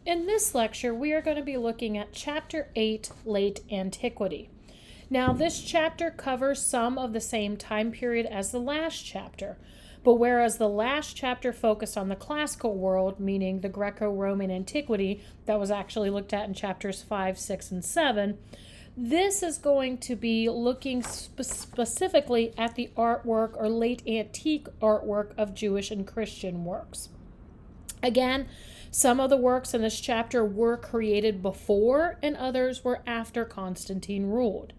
In this lecture, we are going to be looking at Chapter 8, Late Antiquity. Now, this chapter covers some of the same time period as the last chapter, but whereas the last chapter focused on the classical world, meaning the Greco-Roman antiquity that was actually looked at in chapters 5, 6, and 7, this is going to be looking specifically at the artwork or late antique artwork of Jewish and Christian works. Again, some of the works in this chapter were created before and others were after Constantine ruled.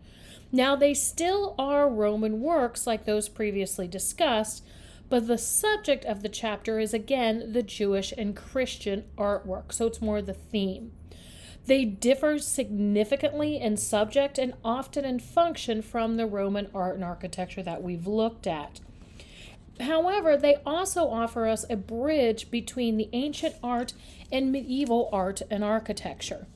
Now, they still are Roman works like those previously discussed, but the subject of the chapter is again the Jewish and Christian artwork, so it's more the theme. They differ significantly in subject and often in function from the Roman art and architecture that we've looked at. However, they also offer us a bridge between the ancient art and medieval art and architecture.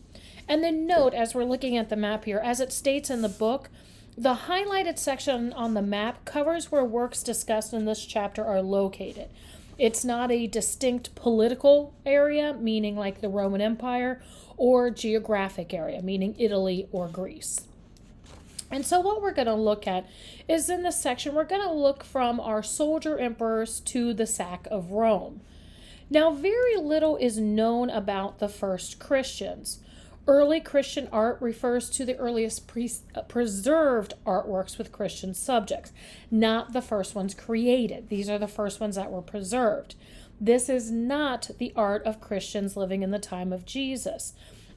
And then note, as we're looking at the map here, as it states in the book, the highlighted section on the map covers where works discussed in this chapter are located. It's not a distinct political area, meaning like the Roman Empire, or geographic area, meaning Italy or Greece. And so what we're going to look at is in this section, we're going to look from our soldier emperors to the sack of Rome. Now, very little is known about the first Christians. Early Christian art refers to the earliest preserved artworks with Christian subjects, not the first ones created. These are the first ones that were preserved. This is not the art of Christians living in the time of Jesus.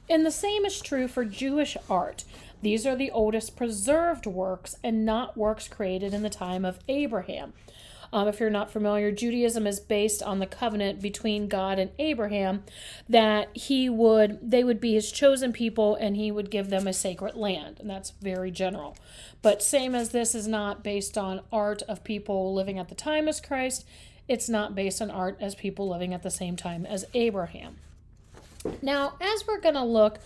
And the same is true for Jewish art. These are the oldest preserved works and not works created in the time of Abraham. If you're not familiar, Judaism is based on the covenant between God and Abraham that they would be his chosen people and he would give them a sacred land. And that's very general. But same as this is not based on art of people living at the time as Christ, it's not based on art as people living at the same time as Abraham. Now, as we're going to look,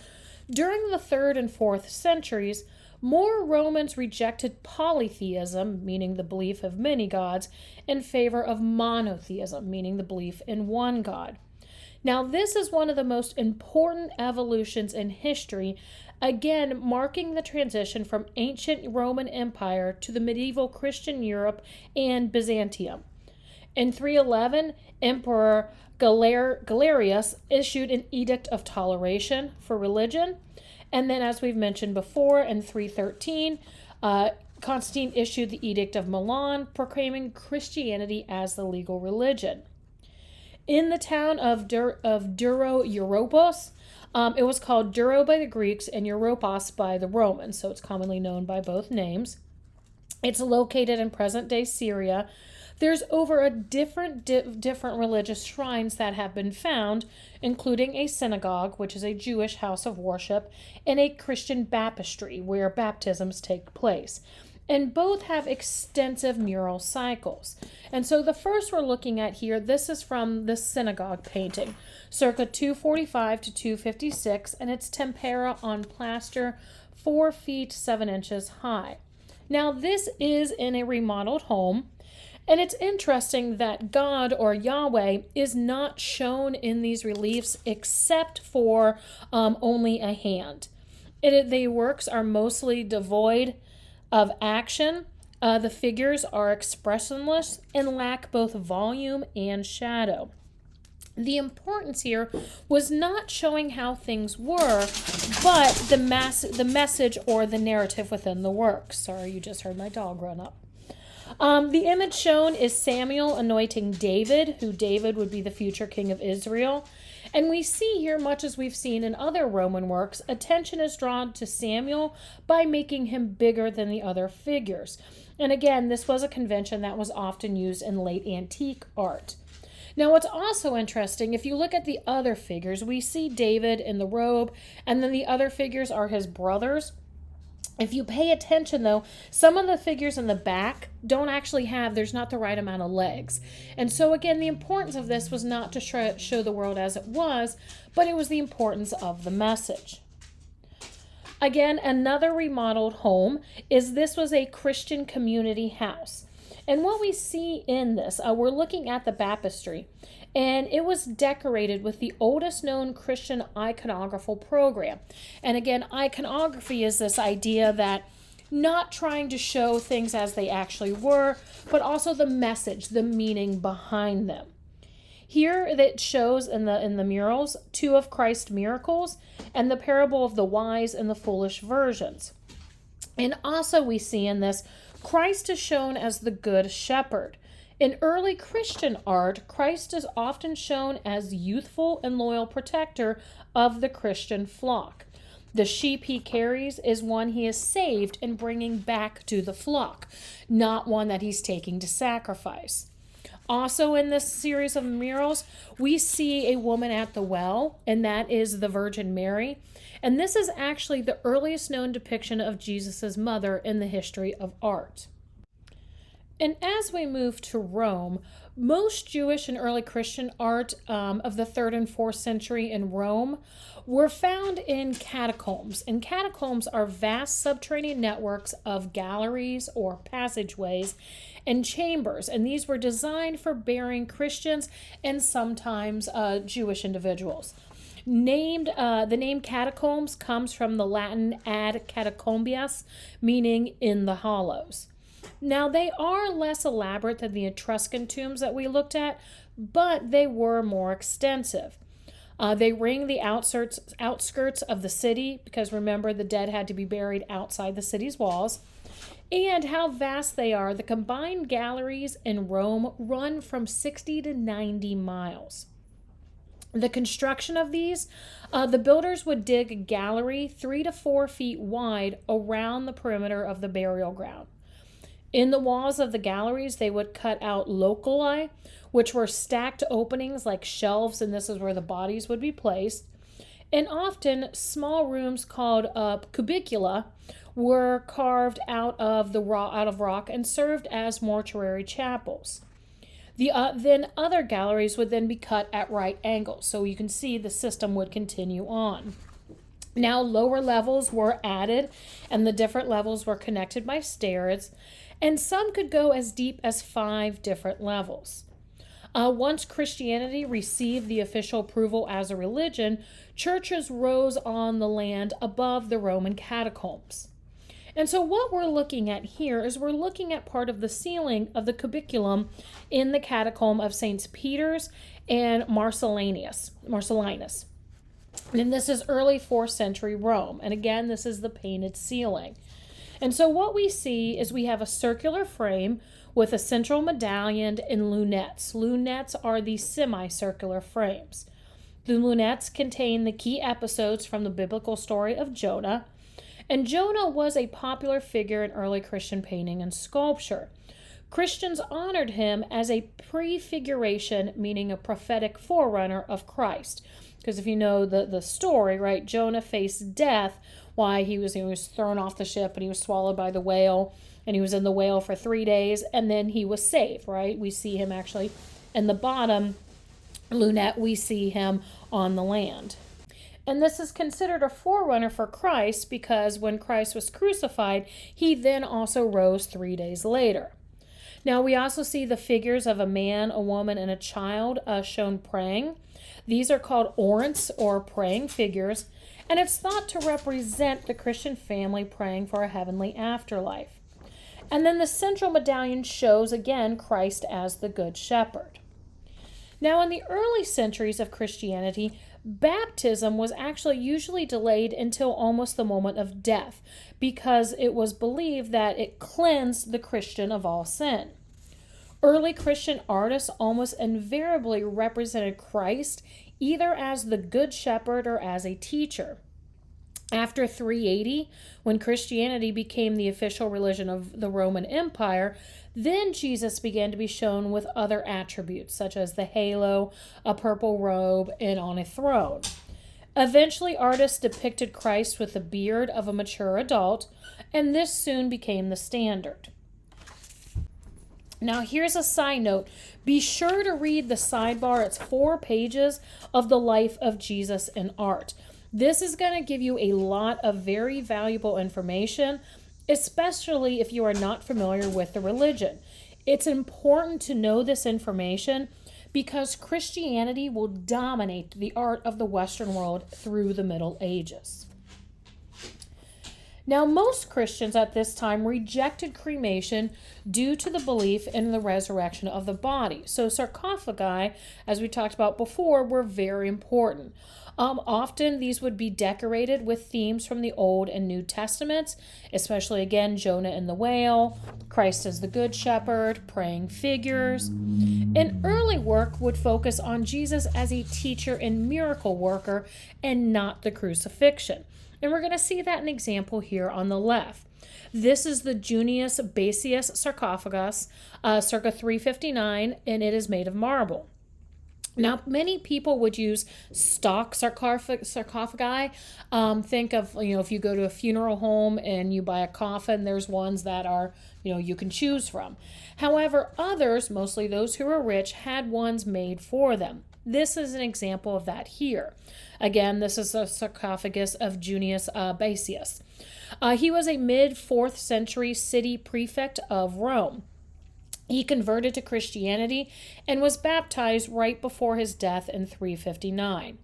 during the 3rd and 4th centuries, more Romans rejected polytheism, meaning the belief of many gods, in favor of monotheism, meaning the belief in one God. Now, this is one of the most important evolutions in history, again marking the transition from ancient Roman Empire to the medieval Christian Europe and Byzantium. In 311, Emperor Galerius issued an edict of toleration for religion. And then, as we've mentioned before, in 313, Constantine issued the Edict of Milan, proclaiming Christianity as the legal religion. In the town of Dura-Europos, it was called Duro by the Greeks and Europos by the Romans, so it's commonly known by both names. It's located in present-day Syria. There's over a different religious shrines that have been found, including a synagogue, which is a Jewish house of worship, and a Christian baptistry, where baptisms take place. And both have extensive mural cycles. And so the first we're looking at here, this is from the synagogue painting, circa 245 to 256, and it's tempera on plaster, 4 feet 7 inches high. Now, this is in a remodeled home. And it's interesting that God or Yahweh is not shown in these reliefs except for only a hand. The works are mostly devoid of action. The figures are expressionless and lack both volume and shadow. The importance here was not showing how things were, but the message or the narrative within the work. Sorry, you just heard my dog run up. The image shown is Samuel anointing David, who David would be the future king of Israel. And we see here, much as we've seen in other Roman works, attention is drawn to Samuel by making him bigger than the other figures. And again, this was a convention that was often used in late antique art. Now, what's also interesting, if you look at the other figures, we see David in the robe, and then the other figures are his brothers. If you pay attention, though, some of the figures in the back there's not the right amount of legs. And so, again, the importance of this was not to show the world as it was, but it was the importance of the message. Again, another remodeled home this was a Christian community house. And what we see in this, we're looking at the baptistry. and it was decorated with the oldest known Christian iconographical program. And again, iconography is this idea that not trying to show things as they actually were, but also the message, the meaning behind them. Here that shows in the murals 2 of Christ's miracles and the parable of the wise and the foolish virgins. And also we see in this, Christ is shown as the good shepherd. In early Christian art, Christ is often shown as youthful and loyal protector of the Christian flock. The sheep he carries is one he has saved and bringing back to the flock, not one that he's taking to sacrifice. Also in this series of murals, we see a woman at the well, and that is the Virgin Mary. And this is actually the earliest known depiction of Jesus' mother in the history of art. And as we move to Rome, most Jewish and early Christian art of the 3rd and 4th century in Rome were found in catacombs. And catacombs are vast subterranean networks of galleries or passageways and chambers. And these were designed for burying Christians and sometimes Jewish individuals. The name catacombs comes from the Latin ad catacombias, meaning in the hollows. Now, they are less elaborate than the Etruscan tombs that we looked at, but they were more extensive. They ring the outskirts of the city, because remember, the dead had to be buried outside the city's walls. And how vast they are, the combined galleries in Rome run from 60 to 90 miles. The construction of these, the builders would dig a gallery 3 to 4 feet wide around the perimeter of the burial ground. In the walls of the galleries, they would cut out loculi, which were stacked openings like shelves, and this is where the bodies would be placed. And often, small rooms called cubicula were carved out of rock and served as mortuary chapels. Then other galleries would then be cut at right angles, so you can see the system would continue on. Now, lower levels were added, and the different levels were connected by stairs, and some could go as deep as 5 different levels. Once Christianity received the official approval as a religion, churches rose on the land above the Roman catacombs. And so what we're looking at here is we're looking at part of the ceiling of the cubiculum in the catacomb of Saints Peter's and Marcellinus. And this is early 4th century Rome. And again, this is the painted ceiling. And so what we see is we have a circular frame with a central medallion and lunettes. Lunettes are the semicircular frames. The lunettes contain the key episodes from the biblical story of Jonah. And Jonah was a popular figure in early Christian painting and sculpture. Christians honored him as a prefiguration, meaning a prophetic forerunner of Christ. Because if you know the story, right, Jonah faced death. Why he was thrown off the ship and he was swallowed by the whale, and he was in the whale for 3 days, and then he was saved, right? We see him actually in the bottom lunette, we see him on the land. And this is considered a forerunner for Christ because when Christ was crucified, he then also rose 3 days later. Now we also see the figures of a man, a woman, and a child shown praying. These are called orants, or praying figures, and it's thought to represent the Christian family praying for a heavenly afterlife. And then the central medallion shows again Christ as the Good Shepherd. Now in the early centuries of Christianity, baptism was actually usually delayed until almost the moment of death because it was believed that it cleansed the Christian of all sin. Early Christian artists almost invariably represented Christ either as the Good Shepherd or as a teacher. After 380, when Christianity became the official religion of the Roman Empire, then Jesus began to be shown with other attributes, such as the halo, a purple robe, and on a throne. Eventually, artists depicted Christ with the beard of a mature adult, and this soon became the standard. Now, here's a side note. Be sure to read the sidebar. It's 4 pages of the life of Jesus in art. This is going to give you a lot of very valuable information, especially if you are not familiar with the religion. It's important to know this information because Christianity will dominate the art of the Western world through the Middle Ages. Now, most Christians at this time rejected cremation due to the belief in the resurrection of the body. So sarcophagi, as we talked about before, were very important. Often these would be decorated with themes from the Old and New Testaments, especially again Jonah and the whale, Christ as the Good Shepherd, praying figures. And early work would focus on Jesus as a teacher and miracle worker and not the crucifixion. And we're going to see that an example here on the left. This is the Junius Basius sarcophagus, circa 359, and it is made of marble. Now, many people would use stock sarcophagi. Think of, if you go to a funeral home and you buy a coffin, there's ones that are, you can choose from. However, others, mostly those who were rich, had ones made for them. This is an example of that here. Again, this is a sarcophagus of Junius Basius. He was a mid-4th century city prefect of Rome. He converted to Christianity and was baptized right before his death in 359.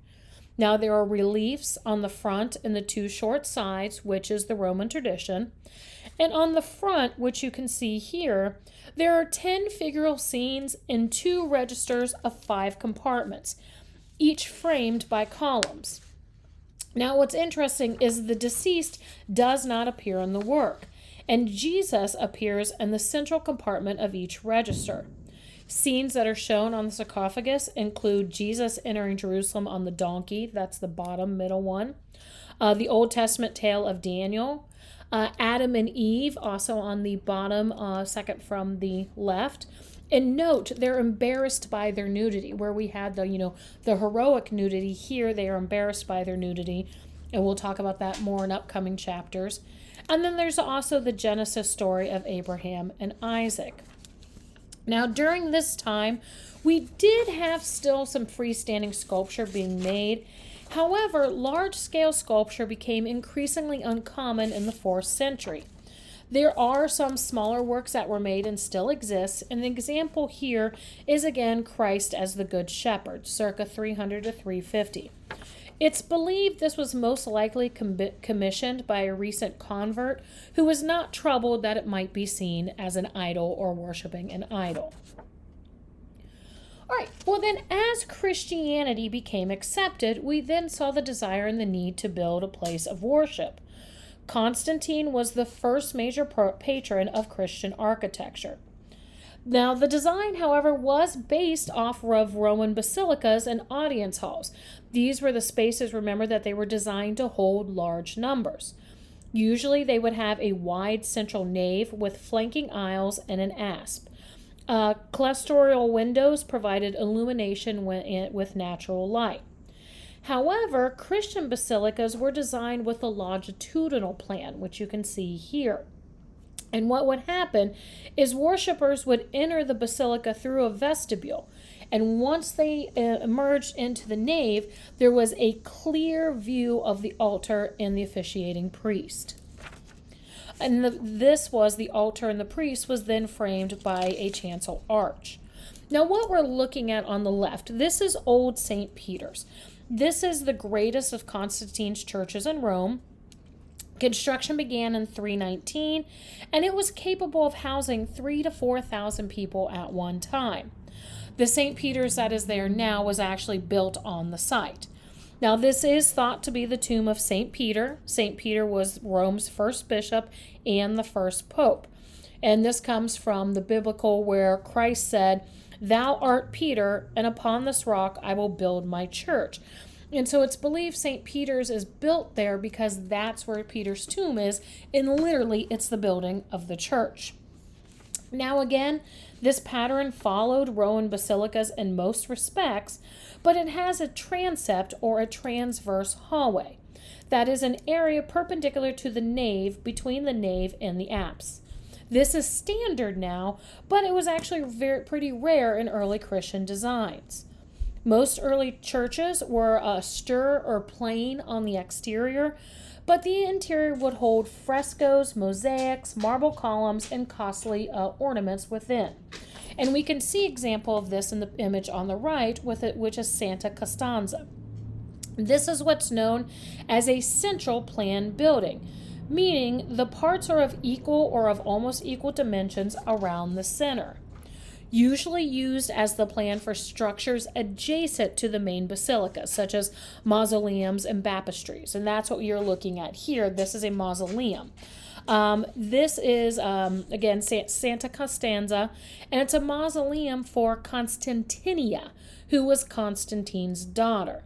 Now, there are reliefs on the front and the two short sides, which is the Roman tradition. And on the front, which you can see here, there are 10 figural scenes in 2 registers of 5 compartments, each framed by columns. Now, what's interesting is the deceased does not appear in the work, and Jesus appears in the central compartment of each register. Scenes that are shown on the sarcophagus include Jesus entering Jerusalem on the donkey, that's the bottom middle one, the Old Testament tale of Daniel, Adam and Eve, also on the bottom, second from the left. And note, they're embarrassed by their nudity, where we had the heroic nudity. Here, they are embarrassed by their nudity, and we'll talk about that more in upcoming chapters. And then there's also the Genesis story of Abraham and Isaac. Now, during this time, we did have still some freestanding sculpture being made. However, large-scale sculpture became increasingly uncommon in the 4th century. There are some smaller works that were made and still exist. An example here is again Christ as the Good Shepherd, circa 300 to 350. It's believed this was most likely commissioned by a recent convert who was not troubled that it might be seen as an idol or worshiping an idol. All right, well then, as Christianity became accepted, we then saw the desire and the need to build a place of worship. Constantine was the first major patron of Christian architecture. Now, the design, however, was based off of Roman basilicas and audience halls. These were the spaces, remember, that they were designed to hold large numbers. Usually, they would have a wide central nave with flanking aisles and an apse. Clerestory windows provided illumination with natural light. However, Christian basilicas were designed with a longitudinal plan, which you can see here. And what would happen is worshipers would enter the basilica through a vestibule. And once they emerged into the nave, there was a clear view of the altar and the officiating priest. And this was the altar, and the priest was then framed by a chancel arch. Now, what we're looking at on the left, this is Old St. Peter's. This is the greatest of Constantine's churches in Rome. Construction began in 319, and it was capable of housing 3,000 to 4,000 people at one time. The St. Peter's that is there now was actually built on the site. Now, this is thought to be the tomb of St. Peter. St. Peter was Rome's first bishop and the first pope. And this comes from the biblical where Christ said, "Thou art Peter, and upon this rock I will build my church." And so it's believed St. Peter's is built there because that's where Peter's tomb is, and literally it's the building of the church. Now again, this pattern followed Roman basilicas in most respects, but it has a transept or a transverse hallway. That is an area perpendicular to the nave, between the nave and the apse. This is standard now, but it was actually pretty rare in early Christian designs. Most early churches were austere or plain on the exterior, but the interior would hold frescoes, mosaics, marble columns, and costly ornaments within. And we can see example of this in the image on the right, with it, which is Santa Costanza. This is what's known as a central plan building, meaning the parts are of equal or of almost equal dimensions around the center. Usually used as the plan for structures adjacent to the main basilica, such as mausoleums and baptistries. And that's what you're looking at here. This is a mausoleum. This is, again, Santa Costanza, and it's a mausoleum for Constantinia, who was Constantine's daughter.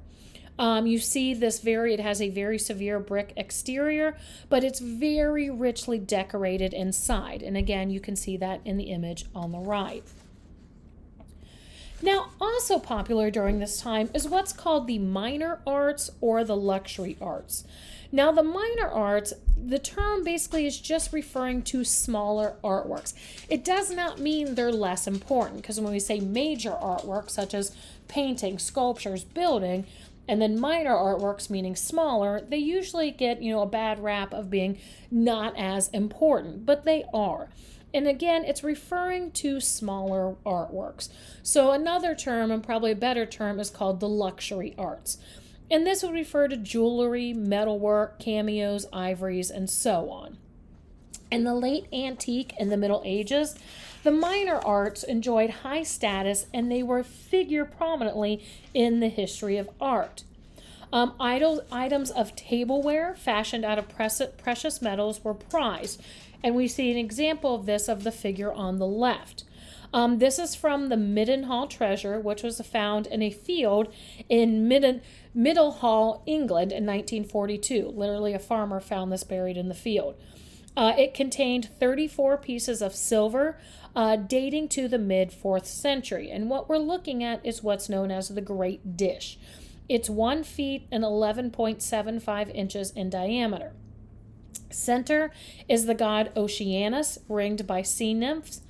You see it has a very severe brick exterior, but it's very richly decorated inside. And again, you can see that in the image on the right. Now, also popular during this time is what's called the minor arts or the luxury arts. Now, the minor arts, the term basically is just referring to smaller artworks. It does not mean they're less important, because when we say major artworks, such as painting, sculptures, building, and then minor artworks, meaning smaller, they usually get, a bad rap of being not as important, but they are. And again, it's referring to smaller artworks. So another term, and probably a better term, is called the luxury arts. And this would refer to jewelry, metalwork, cameos, ivories, and so on. In the late antique and the Middle Ages, the minor arts enjoyed high status, and they were figured prominently in the history of art. Items of tableware fashioned out of precious metals were prized, and we see an example of this of the figure on the left. This is from the Middlehall treasure, which was found in a field in Middlehall, England in 1942. Literally, a farmer found this buried in the field. It contained 34 pieces of silver, dating to the mid-4th century. And what we're looking at is what's known as the Great Dish. It's 1 feet and 11.75 inches in diameter. Center is the god Oceanus, ringed by sea nymphs,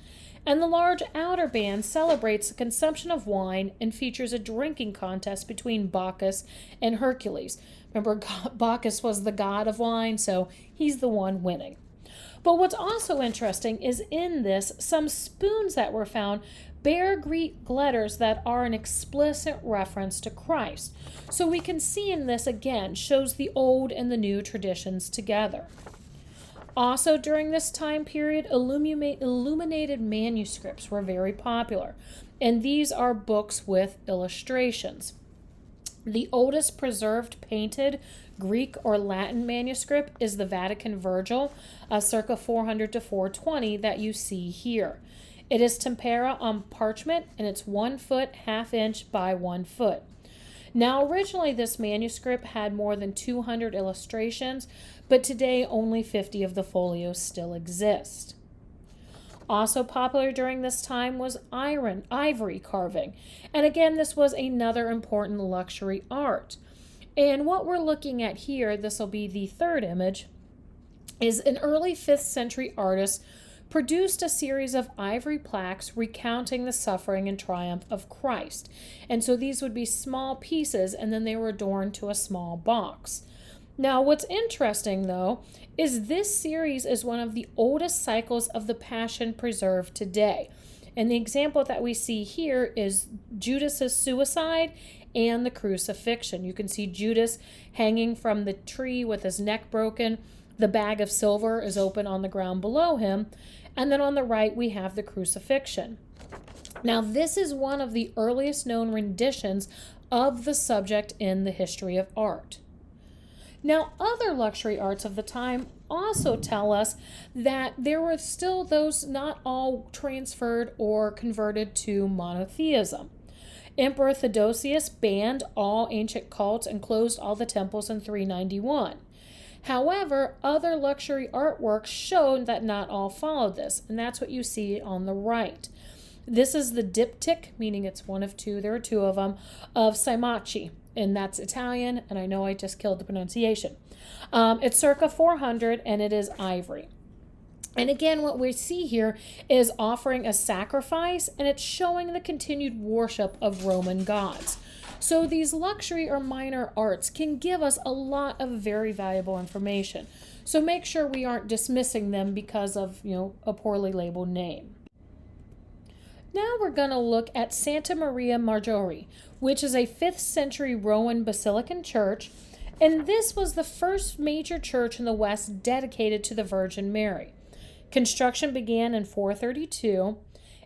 and the large outer band celebrates the consumption of wine and features a drinking contest between Bacchus and Hercules. Remember, Bacchus was the god of wine, so he's the one winning. But what's also interesting is in this, some spoons that were found bear Greek letters that are an explicit reference to Christ. So we can see in this, again, shows the old and the new traditions together. Also during this time period, illuminated manuscripts were very popular, and these are books with illustrations. The oldest preserved painted Greek or Latin manuscript is the Vatican Virgil, circa 400 to 420 that you see here. It is tempera on parchment, and it's 1 foot, 1/2 inch by 1 foot. Now, originally this manuscript had more than 200 illustrations, but today only 50 of the folios still exist. Also popular during this time was ivory carving. And again, this was another important luxury art. And what we're looking at here, this will be the third image, is an early 5th century artist produced a series of ivory plaques recounting the suffering and triumph of Christ. And so these would be small pieces, and then they were adorned to a small box. Now, what's interesting, though, is this series is one of the oldest cycles of the Passion preserved today. And the example that we see here is Judas's suicide and the crucifixion. You can see Judas hanging from the tree with his neck broken. The bag of silver is open on the ground below him. And then on the right, we have the crucifixion. Now, this is one of the earliest known renditions of the subject in the history of art. Now, other luxury arts of the time also tell us that there were still those not all transferred or converted to monotheism. Emperor Theodosius banned all ancient cults and closed all the temples in 391. However, other luxury artworks showed that not all followed this, and that's what you see on the right. This is the diptych, meaning it's one of two, there are two of them, of Symachi, and that's Italian, and I know I just killed the pronunciation. It's circa 400, and it is ivory. And again, what we see here is offering a sacrifice, and it's showing the continued worship of Roman gods. So these luxury or minor arts can give us a lot of very valuable information. So make sure we aren't dismissing them because of, a poorly labeled name. Now we're going to look at Santa Maria Maggiore, which is a 5th century Roman Basilican church, and this was the first major church in the West dedicated to the Virgin Mary. Construction began in 432,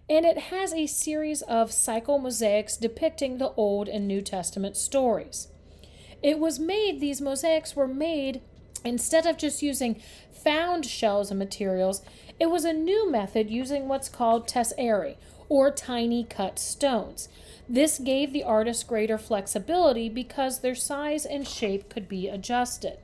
and it has a series of cycle mosaics depicting the Old and New Testament stories. These mosaics were made, instead of just using found shells and materials, it was a new method using what's called tesserae, or tiny cut stones. This gave the artist greater flexibility because their size and shape could be adjusted.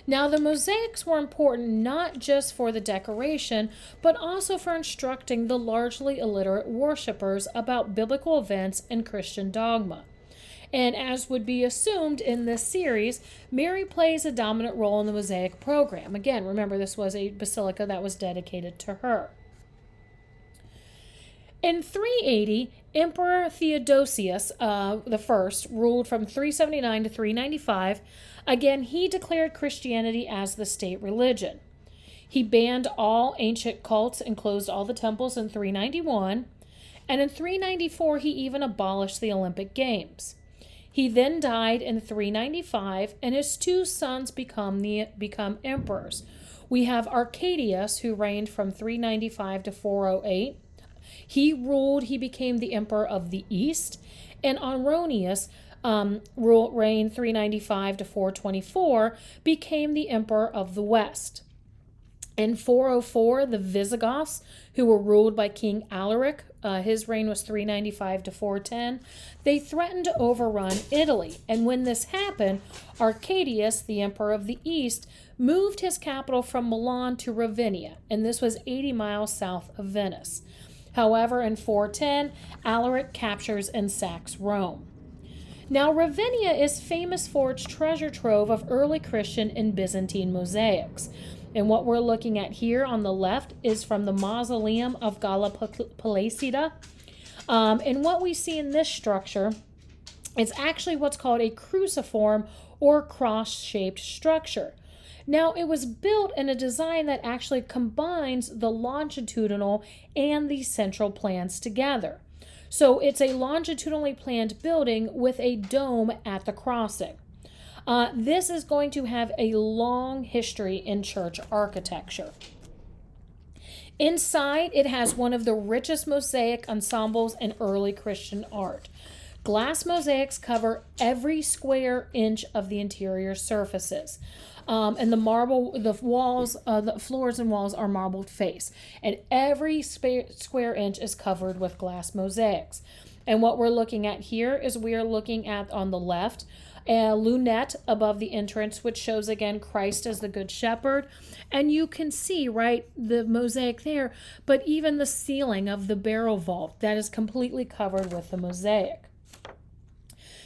Now, the mosaics were important not just for the decoration, but also for instructing the largely illiterate worshippers about biblical events and Christian dogma. And as would be assumed in this series, Mary plays a dominant role in the mosaic program. Again, remember, this was a basilica that was dedicated to her. In 380, Emperor Theodosius I ruled from 379 to 395. Again, he declared Christianity as the state religion. He banned all ancient cults and closed all the temples in 391. And in 394, he even abolished the Olympic Games. He then died in 395, and his 2 sons become emperors. We have Arcadius, who reigned from 395 to 408. He became the emperor of the East, and Honorius, reigned 395 to 424, became the emperor of the West. In 404, the Visigoths, who were ruled by King Alaric, his reign was 395 to 410, they threatened to overrun Italy. And when this happened, Arcadius, the emperor of the East, moved his capital from Milan to Ravenna, and this was 80 miles south of Venice. However, in 410, Alaric captures and sacks Rome. Now, Ravenna is famous for its treasure trove of early Christian and Byzantine mosaics. And what we're looking at here on the left is from the Mausoleum of Galla Placida. And what we see in this structure is actually what's called a cruciform or cross-shaped structure. Now, it was built in a design that actually combines the longitudinal and the central plans together. So it's a longitudinally planned building with a dome at the crossing. This is going to have a long history in church architecture. Inside, it has one of the richest mosaic ensembles in early Christian art. Glass mosaics cover every square inch of the interior surfaces. And the floors and walls are marbled face. And every square inch is covered with glass mosaics. And what we're looking at here is we are looking at, on the left, a lunette above the entrance, which shows again Christ as the Good Shepherd. And you can see, right, the mosaic there, but even the ceiling of the barrel vault, that is completely covered with the mosaic.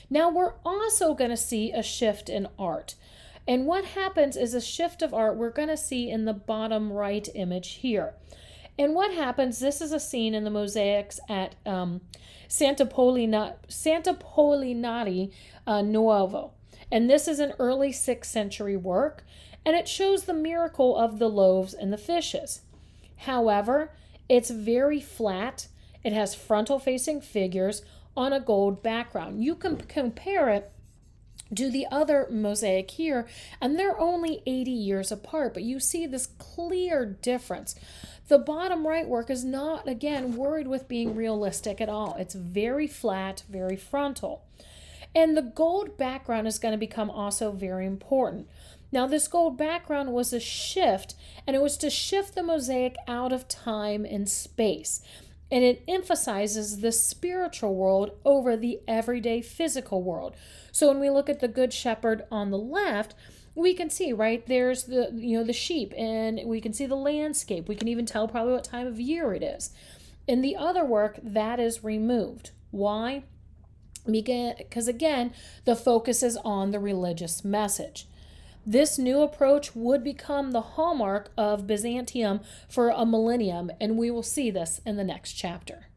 Now we're also going to see a shift in art. And what happens is a shift of art we're going to see in the bottom right image here. And what happens, this is a scene in the mosaics at Santa Polinari Nuovo. And this is an early 6th century work, and it shows the miracle of the loaves and the fishes. However, it's very flat. It has frontal-facing figures on a gold background. You can compare it to the other mosaic here, and they're only 80 years apart, but you see this clear difference. The bottom right work is not, again, worried with being realistic at all. It's very flat, very frontal. And the gold background is going to become also very important. Now, this gold background was a shift, and it was to shift the mosaic out of time and space. And it emphasizes the spiritual world over the everyday physical world. So when we look at the Good Shepherd on the left, we can see, right, there's the sheep, and we can see the landscape. We can even tell probably what time of year it is. In the other work, that is removed. Why? Because again, the focus is on the religious message. This new approach would become the hallmark of Byzantium for a millennium, and we will see this in the next chapter.